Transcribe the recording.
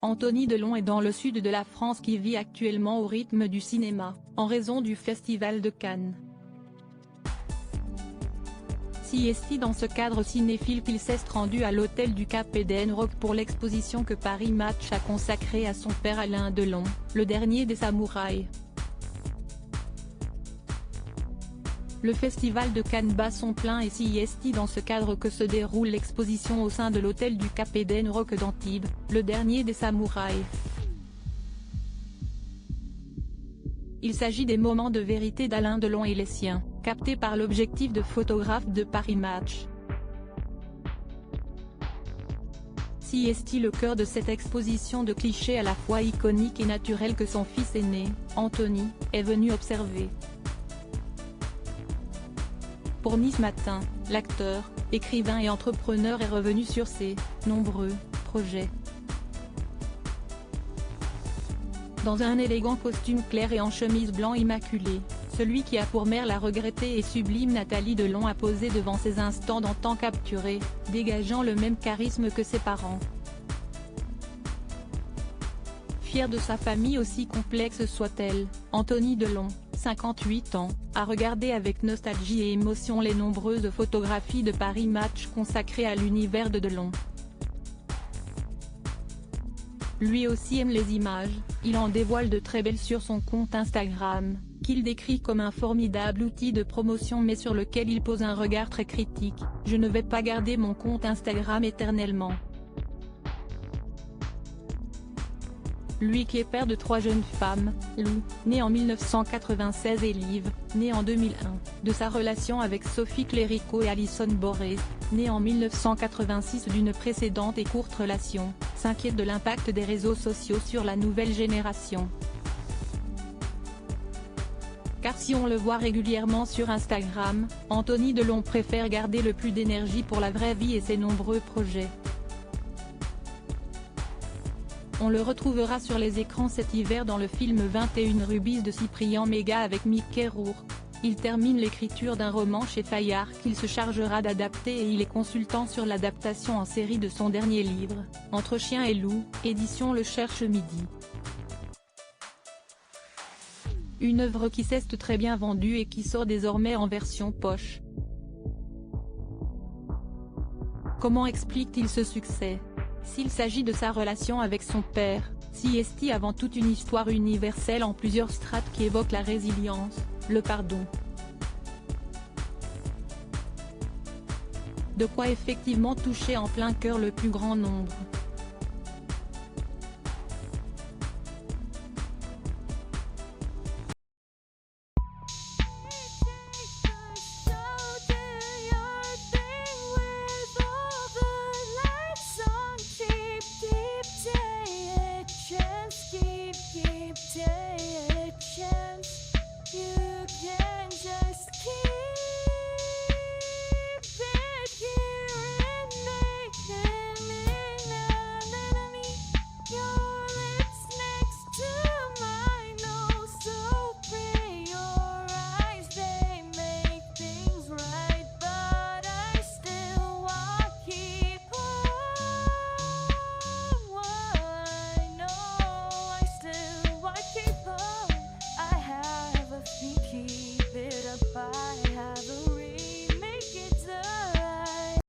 Anthony Delon est dans le sud de la France qui vit actuellement au rythme du cinéma, en raison du Festival de Cannes. Si est dans ce cadre cinéphile qu'il s'est rendu à l'hôtel du Cap Edenrock pour l'exposition que Paris Match a consacrée à son père Alain Delon, le dernier des samouraïs. Le festival de Cannes bat son plein et si est dans ce cadre que se déroule l'exposition au sein de l'hôtel du Cap Edenrock d'Antibes, le dernier des samouraïs. Il s'agit des moments de vérité d'Alain Delon et les siens, captés par l'objectif de photographe de Paris Match. Si est le cœur de cette exposition de clichés à la fois iconiques et naturels que son fils aîné, Anthony, est venu observer. Pour Nice Matin, l'acteur, écrivain et entrepreneur est revenu sur ses nombreux projets. Dans un élégant costume clair et en chemise blanc immaculée, celui qui a pour mère la regrettée et sublime Nathalie Delon a posé devant ses instants d'antan capturés, dégageant le même charisme que ses parents. Fier de sa famille aussi complexe soit-elle, Anthony Delon, 58 ans, a regardé avec nostalgie et émotion les nombreuses photographies de Paris Match consacrées à l'univers de Delon. Lui aussi aime les images, il en dévoile de très belles sur son compte Instagram, qu'il décrit comme un formidable outil de promotion mais sur lequel il pose un regard très critique. « Je ne vais pas garder mon compte Instagram éternellement. Lui qui est père de 3 jeunes femmes, Lou, née en 1996 et Liv, née en 2001, de sa relation avec Sophie Clérico et Alison Boré, née en 1986 d'une précédente et courte relation, s'inquiète de l'impact des réseaux sociaux sur la nouvelle génération. Car si on le voit régulièrement sur Instagram, Anthony Delon préfère garder le plus d'énergie pour la vraie vie et ses nombreux projets. On le retrouvera sur les écrans cet hiver dans le film 21 Rubis de Cyprien Méga avec Mickey Rourke. Il termine l'écriture d'un roman chez Fayard qu'il se chargera d'adapter et il est consultant sur l'adaptation en série de son dernier livre, Entre chien et loup, édition Le Cherche Midi. Une œuvre qui s'est très bien vendue et qui sort désormais en version poche. Comment explique-t-il ce succès ? S'il s'agit de sa relation avec son père, si est avant tout une histoire universelle en plusieurs strates qui évoque la résilience, le pardon. De quoi effectivement toucher en plein cœur le plus grand nombre. Take a chance, you can just keep